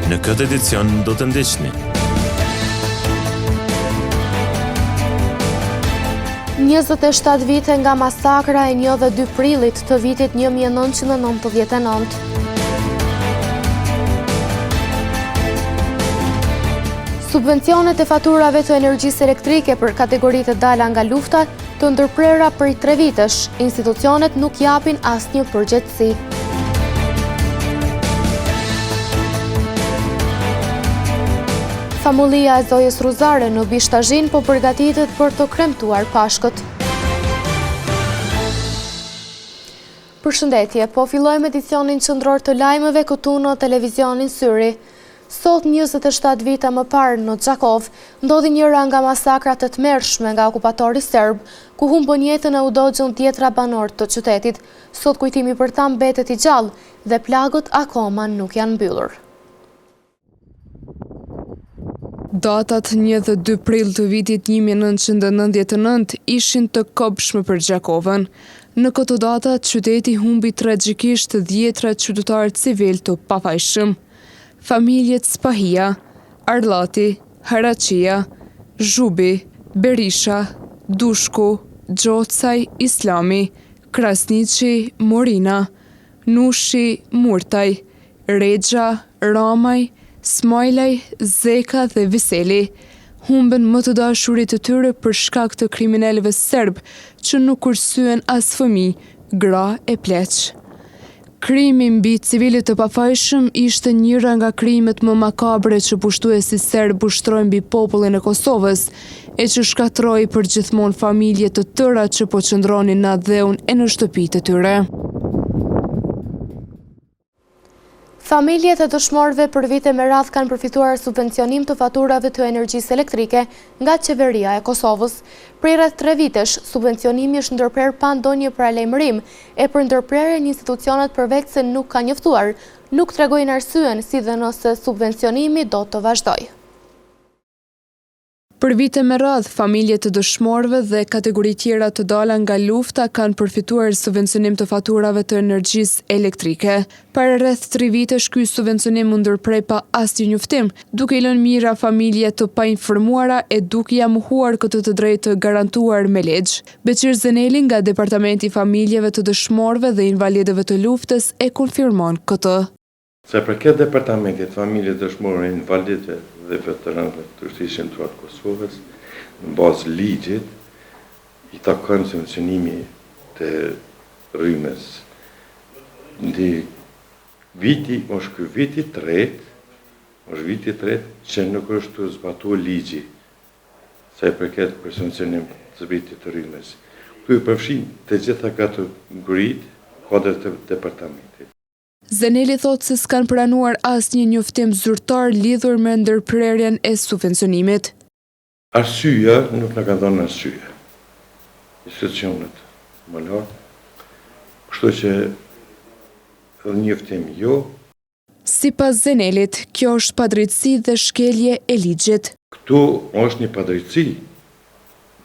Në këtë edicion do të ndiqni 27 vite nga masakra e 1 dhe 2 prillit të vitit 1999. Subvencionet e faturave të energjisë elektrike për kategoritë të dala nga lufta të ndërprera prej 3 vitesh, institucionet nuk japin asnjë përgjegjësi. Famullia e Zojës Ruzare në Bishtazhin po përgatitet për të kremtuar Pashkët. Përshëndetje, po fillojmë edicionin qendror të lajmeve këtu në televizionin Syri. Sot 27 vite më parë në Xhakov, ndodhi njëra nga masakrat e tmerrshme nga okupatori serb, ku humbën jetën e udhëgjën dhjetra banor të qytetit. Sot kujtimi për ta mbetet i gjallë dhe plagët akoma nuk janë mbyllur. Datat 1 dhe 2 prill të vitit 1999 ishin të kopshme për Xhakovën. Në këto data, qyteti humbi tragjikisht dhjetra qytetarë civil të pafajshëm. Familjet Spahia, Arllati, Haraqia, Zhubi, Berisha, Dushku, Gjocaj, Islami, Krasniqi, Morina, Nushi, Murtaj, Rexha, Ramaj, Smajlaj, Zeka dhe Viseli humben më të dashurit të tyre për shkak të kriminalëve serb që nuk kursyen as fëmijë, gra e pleq. Krimi mbi civilit të pafajshëm ishte njëra nga krimet më makabre që pushtuesi serb ushtroi mbi popullin e Kosovës, e që shkatroi përgjithmonë familje të tëra që po qëndronin në dheun e në shtëpitë e tyre. Familjet e dëshmorëve për vite me radhë kanë përfituar subvencionim të faturave të energjisë elektrike nga qeveria e Kosovës. Prej rreth 3 vitesh, subvencionimi është ndërprer pa ndonjë paralajmërim e për ndërprerjen institucionet përveç se nuk ka njoftuar, nuk tregojnë arsyen si dhe nëse subvencionimi do të vazhdojë. Për vite me radhë, familjet të dëshmorëve dhe kategori tjera të dala nga lufta kanë përfituar subvencionim të faturave të energjisë elektrike. Para rreth 3 vitesh ky subvencionim u ndërprej pa asnjë njoftim, duke i lënë mira familje të painformuara e duke ia mohuar këtë të drejtë të garantuar me ligj. Beqir Zeneli nga Departamenti i Familjeve të Dëshmorëve dhe Invalidëve të Luftës e konfirmon këtë. Se përket Departamentit Familje Dëshmorëve, Invalidëve dhe Veteranëve të Ushtrisë Shëndruar të Kosovës, në bazë ligjit, i takon subvencionimi të rrymës. Ndi viti, është ky viti tretë që nuk është zbatuar ligji, sa i përket për subvencionim të vitit të rrymës. Këtu i përfshin të gjitha kategoritë kodrat të departamentit. Zeneli thotë se s'kan pranuar asnjë njoftim zyrtar lidhur me ndërprerjen e subvencionimit. Arsyeja nuk na ka dhënë arsye. Institucionet më lartë, kështu që edhe njoftim jo. Sipas Zenelit, kjo është padrejtësi dhe shkelje e ligjit. Këtu është një padrejtësi.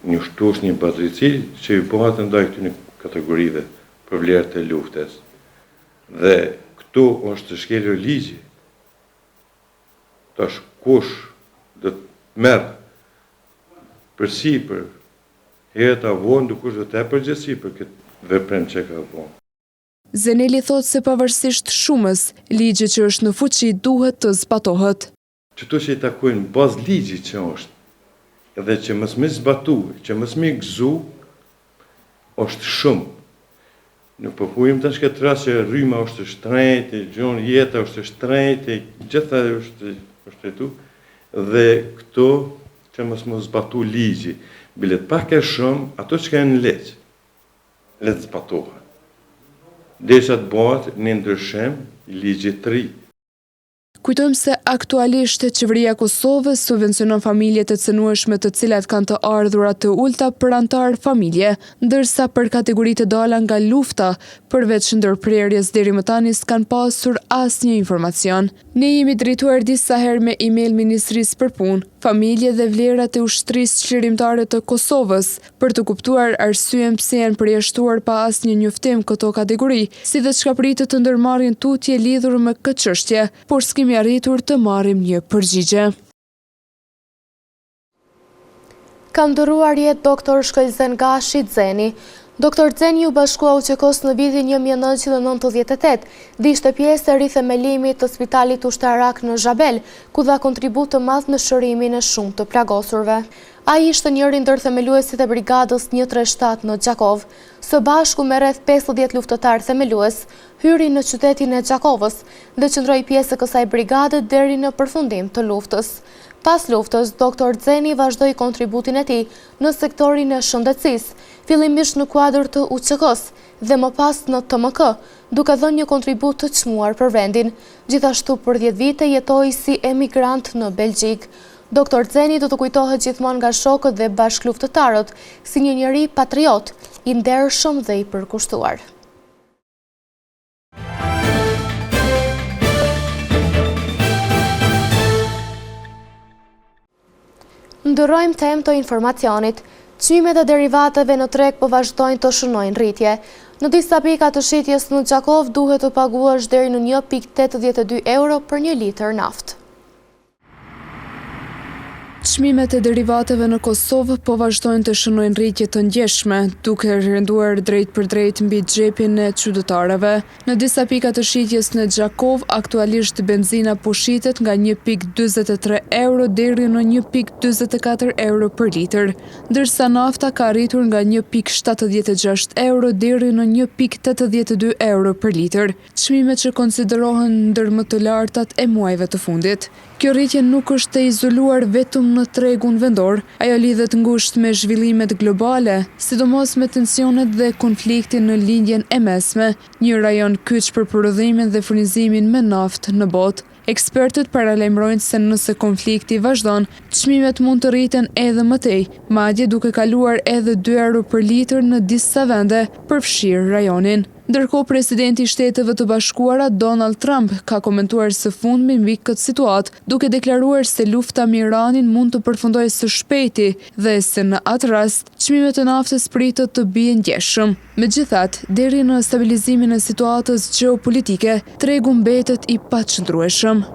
Këtu është një padrejtësi që i bëhet ndaj këtyre kategorive për vlerat e luftës. Dhe këtu është shkelur ligji. Tash kush do të merr përsipër herët avon, kush do të e përgjegjësi për këtë veprim që ka bënë. Zeneli thotë se pavarësisht shumës, ligji që është në fuqi duhet të zbatohet. Çdo që i takojnë bazë ligjit që është, edhe që mos më zbatuar, që mos më gëzu, është shumë. Nuk po hujmë tash këtë rast që rryma është shtrenjtë, gjon jeta është shtrenjtë, gjitha është këtu, dhe këto që mos zbatu ligji. Bilet pak e shumë, ato që kanë ligj, le të zbatohen. Desha të bëhet një ndryshim i ligjit të ri. Kujtojmë se aktualisht qeveria e Kosovës subvencionon familjet e cënueshme të cilat kanë të ardhura të ulta për antar familje, ndërsa për kategoritë të dala nga lufta, përveç ndërprerjes deri më tani s'kan pasur asnjë informacion. Ne jemi drejtuar disa herë me email Ministrisë për Punë, familje dhe vlerat e ushtrisë qlirimtare të Kosovës për të kuptuar arsyen pse janë përjashtuar pa asnjë njoftim këto kategori, si dhe çka pritet të ndërmarrin tutje lidhur me këtë çështje, por s'kemi arritur të marrim një përgjigje. Ka ndëruar jetë doktor Shkëlzen Gashi Xeni. Doktor Xeni u bashkua UÇK-s në vitin 1998 dhe ishte pjesë e rithemelimit të spitalit ushtarak në Zhabel, ku dha kontribut të madh në shërimin e shumë të plagosurve. Ai ishte njëri ndër themeluesit e brigadës 137 në Gjakov. Së bashku me rreth 50 luftëtar themelues, hyri në qytetin e Gjakovës dhe qëndroi pjesë e kësaj brigade deri në përfundim të luftës. Pas luftës, doktor Xeni vazhdoi kontributin e tij në sektorin e shëndetësisë, fillimisht në kuadër të UÇK-s dhe më pas në TMK, duke dhënë një kontribut të çmuar për vendin. Gjithashtu për 10 vite jetoi si emigrant në Belgjik. Doktor Xeni do të kujtohet gjithmonë nga shokët dhe bashkëluftëtarët si një njeri patriot, i ndershëm dhe i përkushtuar. Ndërrojmë temë të informacionit. Çmimet e derivateve në treg po vazhdojnë të shënojnë rritje. Në disa pika të shitjes në Gjakov duhet të paguash deri në 1.82 euro për 1 litër naftë. Çmimet e derivateve në Kosovë po vazhdojnë të shënojnë rritje të ndjeshme, duke rënduar drejt për drejt mbi xhepin e qytetarëve. Në disa pika të shitjes në Gjakov, aktualisht benzina po shitet nga 1.43 euro deri në 1.44 euro për litër, ndërsa nafta ka arritur nga 1.76 euro deri në 1.82 euro për litër, çmime që konsiderohen ndër më të lartat e muajve të fundit. Kjo rritje nuk është e izoluar vetëm në tregun vendor, ajo lidhet ngushtë me zhvillimet globale, sidomos me tensionet dhe konfliktin në lindjen e mesme, një rajon kyç për prodhimin dhe furnizimin me naftë në botë. Ekspertët paralajmërojnë se nëse konflikti vazhdon, çmimet mund të rriten edhe më tej, madje duke kaluar edhe 2 euro për litër në disa vende, përfshirë rajonin. Ndërkohë, presidenti i Shteteve të Bashkuara Donald Trump ka komentuar së fundmi mbi këtë situatë, duke deklaruar se lufta me Iranin mund të përfundojë së shpejti dhe se në atë rast çmimet e naftës pritet të bien ndjeshëm. Megjithatë, deri në stabilizimin e situatës gjeopolitike, tregu mbetet i paqëndrueshëm.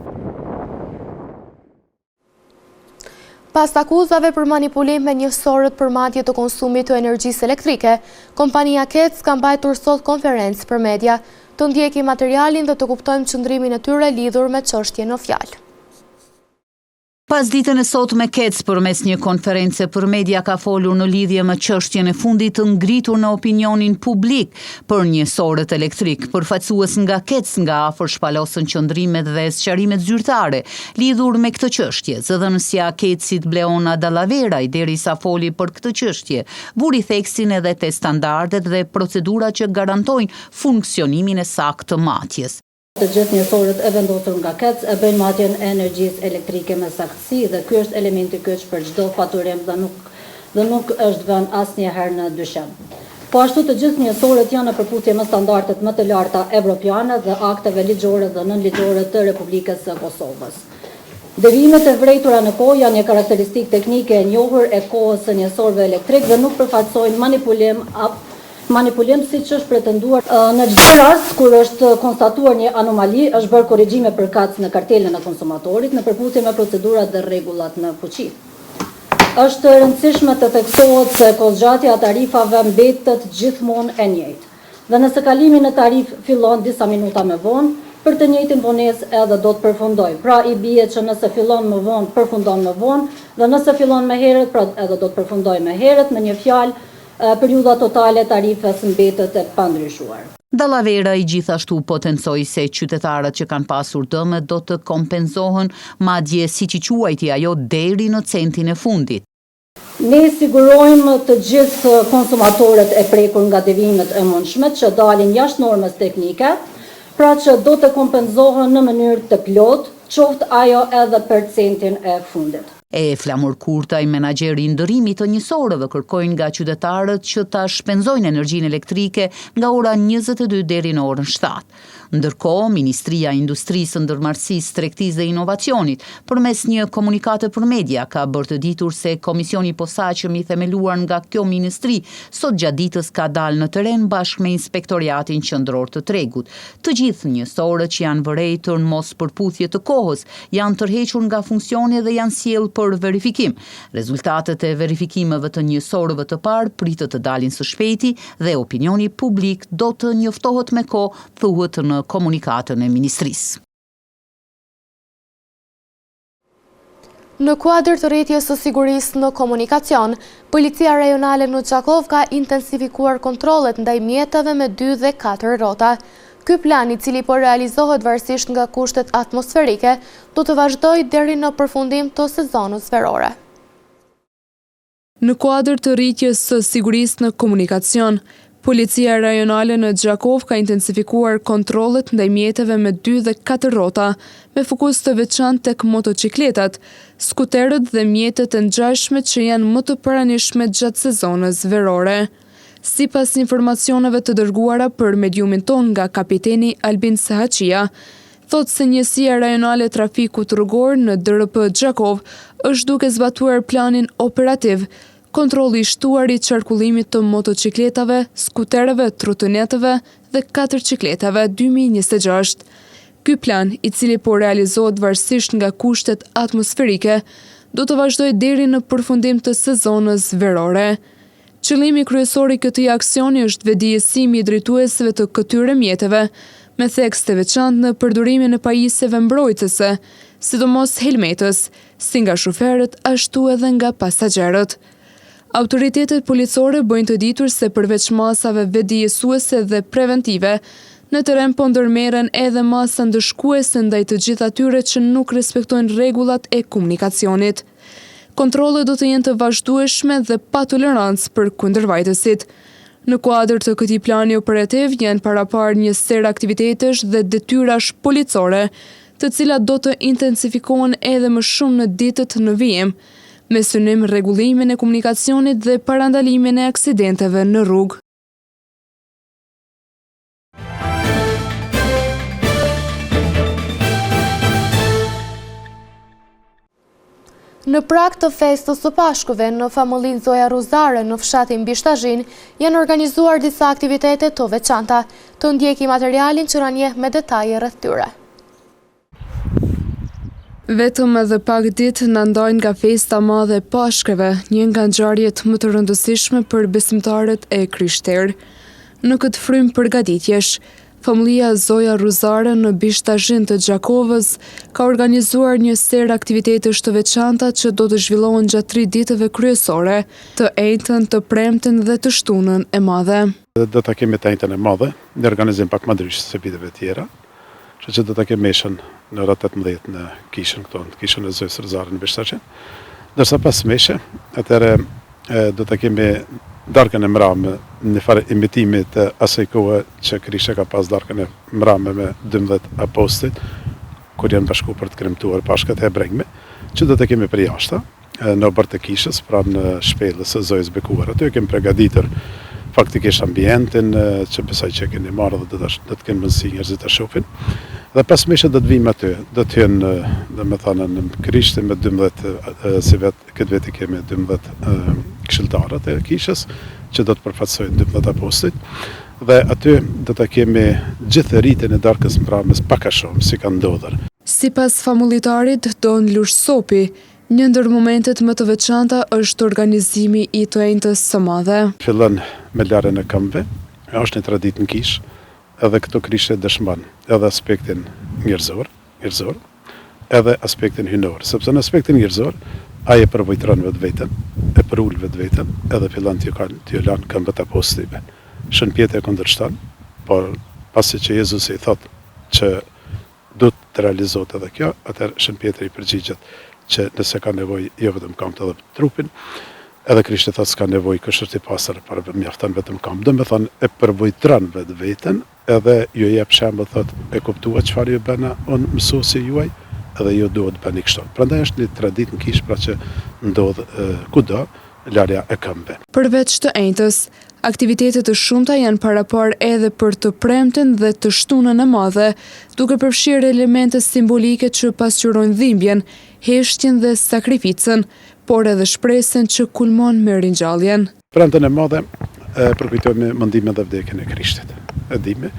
Pas akuzave për manipulim me njësorët për madje të konsumit të energjisë elektrike, kompania KEC ka mbajtur sot konferencë për media. Të ndjekim materialin dhe të kuptojmë qëndrimin e tyre lidhur me çështjen në fjalë. Pas ditën e sot me KEC përmes një konference për media ka folur në lidhje me çështjen e fundit të ngritur në opinionin publik për njësorët elektrik. Përfaqësues nga KEC nga afër shpalosën qëndrimet dhe sqarimet zyrtare lidhur me këtë çështje. Zëdhënësja KEC-it Bleona Dallaveraj derisa foli për këtë çështje, vuri theksin edhe te standardet dhe procedurat që garantojnë funksionimin e saktë të matjes. Të gjithë njësorët e vendosur nga KEC e bëjnë matjen e energjisë elektrike me saktësi dhe ky është elementi kyç për çdo faturim dhe nuk është vënë asnjëherë në dyshim. Po ashtu të gjithë njësorët janë në përputhje me standardet më të larta evropiane dhe akteve ligjore dhe nënligjore të Republikës së Kosovës. Devimet e vrejtura në kohë janë një karakteristikë teknike e njohur e kohës së njësorëve elektrik dhe nuk përfaqësojnë manipulim siç është pretenduar. Në çdo rast kur është konstatuar një anomali, është bërë korrigjime përkatës në kartelën e konsumatorit në përputhje me procedurat dhe rregullat në fuqi. Është e rëndësishme të theksohet se kozgjatja e tarifave mbetet gjithmonë e njëjtë. Dhe nëse kalimi në tarif fillon disa minuta më vonë, për të njëjtin vonesë edhe do të përfundoj. Pra i bie që nëse fillon më vonë, përfundon më vonë, dhe nëse fillon më herët, pra edhe do të përfundoj më herët, me një fjalë, periudha totale tarifës mbetet e pandryshuar. Dallaveraj gjithashtu potencoi se qytetarët që kanë pasur dëme do të kompenzohen, madje siç i quajti ajo deri në centin e fundit. Ne sigurojmë të gjithë konsumatorët e prekur nga devimet e mundshme që dalin jashtë normës teknike, pra që do të kompenzohen në mënyrë të plotë, qoftë ajo edhe për centin e fundit. E Flamur Kurtaj, menaxheri i ndërimit të njësorëve, kërkojnë nga qytetarët që ta shpenzojnë energjinë elektrike nga ora 22 deri në orën 7. Ndërkohë, Ministria e Industrisë, Ndërmarrësisë, Tregtisë dhe Inovacionit, përmes një komunikate për media, ka bërë të ditur se komisioni i posaçëm i themeluar nga kjo ministri sot gjatë ditës ka dalë në teren bashkë me Inspektoriatin Qendror të Tregut. Të gjithë njësorët që janë vërejtur në mos përputhje të kohës janë tërhequr nga funksioni dhe janë sjellë për verifikim. Rezultatet e verifikimeve të njësorëve të parë pritet të dalin së shpejti dhe opinioni publik do të njoftohet me kohë, thuhet në komunikatën e ministrisë. Në kuadër të rritjes së sigurisë në komunikacion, Policia Rajonale në Gjakov ka intensifikuar kontrollet ndaj mjeteve me 2 dhe 4 rrota. Ky plan, i cili po realizohet varësisht nga kushtet atmosferike, do të vazhdojë deri në përfundim të sezonit veror. Në kuadër të rritjes së sigurisë në komunikacion, Policia Rajonale në Gjakov ka intensifikuar kontrollet ndaj mjeteve me 2 dhe 4 rrota, me fokus të veçantë tek motocikletat, skuterët dhe mjetet e ngjashme që janë më të paranishme gjatë sezonës verore. Sipas informacioneve të dërguara për mediumin ton nga kapiteni Albin Sahaqia, thotë se njësia rajonale e trafikut rrugor në DRP Gjakov është duke zbatuar planin operativ, kontrolli i shtuar i qarkullimit të motocikletave, skuterëve, trotinetëve dhe 4 cikletave 2026. Ky plan, i cili po realizohet varësisht nga kushtet atmosferike, do të vazhdojë deri në përfundim të sezonës verore. Qëllimi kryesor i këtij aksioni është vetëdijësimi i drejtuesve të këtyre mjeteve, me theks të veçantë në përdorimin e pajisjeve mbrojtëse, sidomos helmetës, si nga shoferët ashtu edhe nga pasagerët. Autoritetet policore bëjnë të ditur se përveç masave vetëdijësuese dhe preventive, në teren po ndërmerren edhe masa ndëshkuese ndaj të gjithë atyre që nuk respektojnë rregullat e komunikacionit. Kontrollet do të jenë të vazhdueshme dhe pa tolerancë për kundërvajtësit. Në kuadër të këtij plani operativ janë paraparë një ser aktivitetesh dhe detyrash policore, të cilat do të intensifikohen edhe më shumë në ditët në vijim, me synim rregullimin e komunikacionit dhe parandalimin e aksidenteve në rrugë. Në prag të festës së Pashkëve në famëllinë Zoja Ruzare në fshatin Bishtazhin janë organizuar disa aktivitete të veçanta. Të ndjeki materialin që na njeh me detaje rreth tyre. Vetëm edhe pak ditë na ndajnë nga festa e madhe e Pashkëve, një nga ngjarjet më të rëndësishme për besimtarët e krishterë. Në këtë frymë përgatitjesh, familja Zoja Ruzare në Bishtazhin të Gjakovës ka organizuar një ser aktivitetesh të veçanta që do të zhvillohen gjatë 3 ditëve kryesore, të njëjtën, të premten dhe të shtunën e madhe. Do ta kemi të njëjtën e madhe, në organizim pak më ndryshe se viteve tjera, që do ta kemi meshën në orë 18 në kishën këto, në kishën e Zojës Ruzare në Bishtazhin. Ndërsa pas meshe, atëherë do ta kemi darkën e mramë, një farë imitimi të asaj kohe që Krishti ka pas darkën e mramë me 12 apostit, kur janë bashku për të kremtuar Pashkët e Brengme, që do të kemi për jashta, në obër të kishës, pra në shpellës së Zojës bekuar. Aty kemi përgatitur faktikisht ambientin, që besoj që keni marrë dhe do të kenë mundësi njerëzit të shohin. Dhe pas meshe do të vijmë aty, do të jenë, domethënë në Krishtin me 12 si këtë vit kemi 12 këshilltarët e kishës që do të përfaqësojnë 12 apostit. Dhe aty do ta kemi gjithë rritjen e darkës mbrëmjes pak a shumë si ka ndodhur. Sipas famullitarit Don Lush Sopi, një ndër momentet më të veçanta është organizimi i të njëjtës së madhe. Fillon me larjen e këmbëve, është një traditë në kishë, edhe këto Krishti dëshmon edhe aspektin njerëzor, edhe aspektin hynor, sepse në aspektin njerëzor ai e përvojtron vetveten, e përul vetveten, edhe fillon t'ju lan këmbët apostujve. Shën Pjetri e kundërshton, por pasi që Jezusi i thotë që do të realizohet edhe kjo, atëherë Shën Pjetri i përgjigjet që nëse ka nevojë jo vetëm këmbët edhe trupin, edhe Krishti thotë s'ka nevojë këshirt i pastër, por mjafton vetëm këmbë. Domethënë e përvojtron vetveten, edhe ju jep shembull, thotë e kuptua çfarë ju bëna unë mësuesi juaj, edhe ju duhet bëni kështu. Prandaj është një traditë në kishë, pra që ndodh kudo, larja e këmbëve. Përveç të enjtës, aktivitetet të shumta janë parapar edhe për të premten dhe të shtunën e madhe, duke përfshirë elemente simbolike që pasqyrojnë dhimbjen, heshtjen dhe sakrificën, por edhe shpresën që kulmon me ringjalljen. Premten e madhe përkujtojmë mendimin dhe vdekjen e Krishtit. E dimi,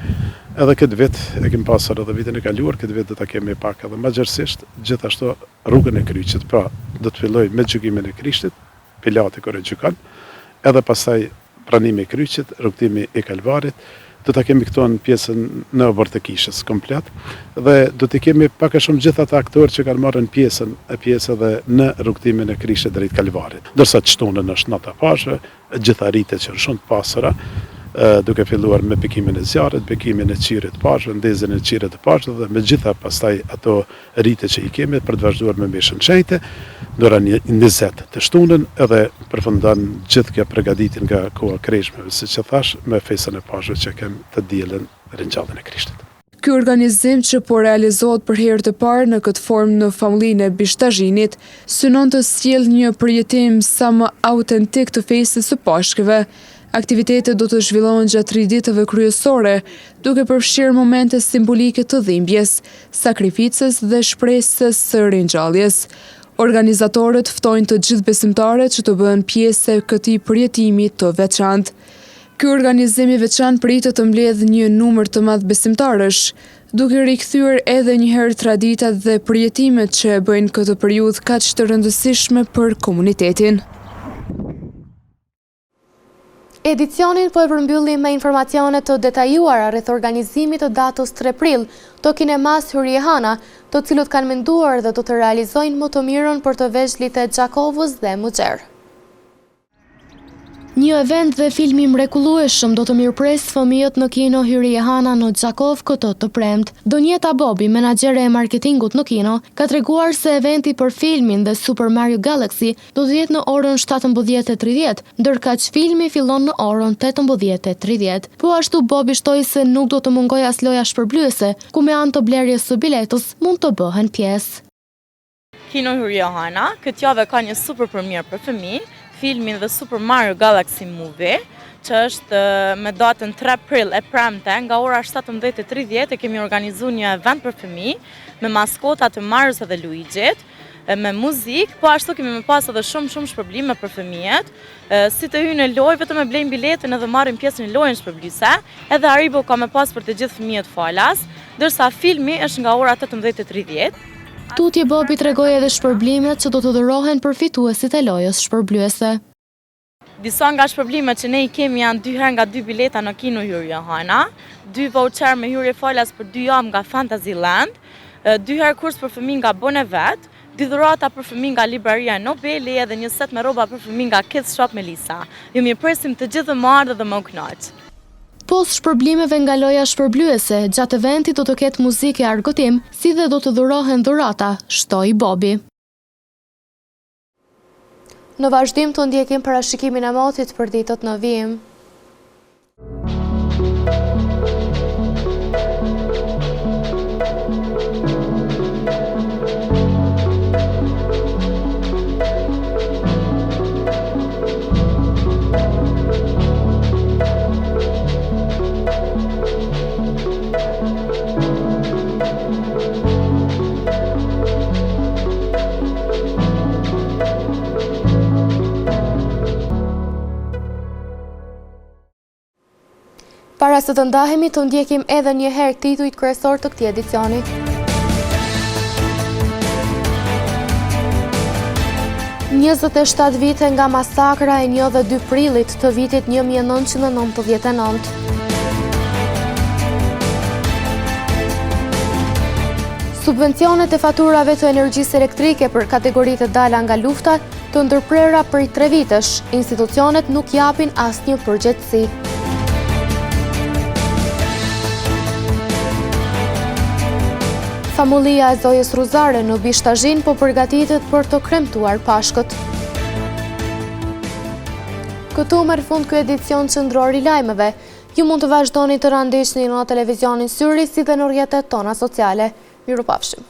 edhe këtë vit e kemi pasur edhe vitin e kaluar, këtë vit do ta kemi pak edhe më gjërësisht, gjithashtu rrugën e kryqit, pra do të filloj me gjykimin e Krishtit, Pilati kur e gjykon, edhe pastaj pranimi i kryqit, rrugtimi i Kalvarit, do ta kemi këto në pjesën në obor të kishës komplet, dhe do të kemi pak a shumë gjithë ata aktorë që kanë marrën pjesë edhe në rrugtimin e Krishtit drejt Kalvarit. Ndërsa çtunën është nata pashë, gjitha rritet që janë shumë të pasura, duke filluar me bekimin e zjarrit, bekimin e qirit pashë, ndezjen e qirit të pashë dhe me gjitha pastaj ato rrite që i kemi për të vazhduar me mishën shenjte, dora 20 të shtunën edhe përfundon gjithë kjo përgatitje nga koha e kreshmeve, siç e thash, me festën e pashëve që kem të dielën ringjalljen e Krishtit. Ky organizim që po realizohet për herë të parë në këtë formë në familjinë e Bishtazhinit, synon të sjellë një përjetim sa më autentik të festës së Pashkëve. Aktivitetet do të zhvillohen gjatë 3 ditëve kryesore, duke përfshirë momente simbolike të dhimbjes, sakrificës dhe shpresës së ringjalljes. Organizatorët ftojnë të gjithë besimtarët që të bëhen pjesë e këtij përjetimi të veçantë. Ky organizim i veçantë pritet të mbledhë një numër të madh besimtarësh, duke rikthyer edhe një herë traditat dhe përjetimet që e bëjnë këtë periudhë kaq të rëndësishme për komunitetin. Edicionin po e përmbyllim me informacione të detajuara rreth organizimit të datës 3 prill të kinemas Hyriehana, të cilët kanë menduar dhe do të realizojnë më të mirën për të veçlit e Gjakovës dhe Muxher. Një event dhe filmi mrekullueshëm do të mirëpres fëmijët në kino Hyriehana në Gjakov këtë të premtë. Donjeta Bobi, menaxhere e marketingut në kino, ka treguar se eventi për filmin dhe Super Mario Galaxy do të jetë në orën 17:30, ndërkaq filmi fillon në orën 18:30. Po ashtu Bobi shtoi se nuk do të mungojë as loja shpërblyese, ku me anë të blerjes së biletës mund të bëhen pjesë. Kino Hyriehana këtë javë ka një super premier për fëmijë, filmin dhe Super Mario Galaxy Movie, që është me datën 3 prill e premte, nga ora 17:30 kemi organizuar një event për fëmijë me maskota të Marios dhe Luigjit, me muzikë, po ashtu kemi më pas edhe shumë shpërblime për fëmijët, si të hyjnë në lojë, vetëm e blejnë biletën edhe marrin pjesë në lojën shpërblyese, edhe Haribo ka më pas për të gjithë fëmijët falas, ndërsa filmi është nga ora 18:30. Tutje Bobi tregoi edhe shpërblimet që do të dhurohen për fituesit e lojës shpërblyese. Disa nga shpërblimet që ne i kemi janë 2 herë nga 2 bileta në kino Hyriehana, 2 voucher me hyrje falas për 2 javë nga Fantasyland, 2 herë kurs për fëmijë nga Bonevet, 2 dhurata për fëmijë nga Libraria Nobeli edhe një set me rroba për fëmijë nga Kids Shop Melissa. Ju mirëpresim të gjithë më ardhe dhe më kënaq. Pos shpërblimeve nga loja shpërblyese, gjatë eventit do të ketë muzikë e argëtim, si dhe do të dhurohen dhurata, shtoi Bobi. Në vazhdim të ndjekim parashikimin e motit për ditët në vijim. Para se të ndahemi të ndjekim edhe një herë titujt kryesor të këtij edicioni. Njëzet vite nga masakra e 1 dhe 2 prillit të vitit 1999. Subvencionet e faturave të energjisë elektrike për kategoritë të dala nga lufta të ndërprera për 3 vitesh, institucionet nuk japin asnjë përgjegjësi. Famullia e Zojës Ruzare në Bishtazhin po përgatitet për të kremtuar Pashkët. Këtu merr fund ky edicion qendror i lajmeve. Ju mund të vazhdoni të randiqni në televizionin Syri si dhe në rrjetet tona sociale. Mirupafshim.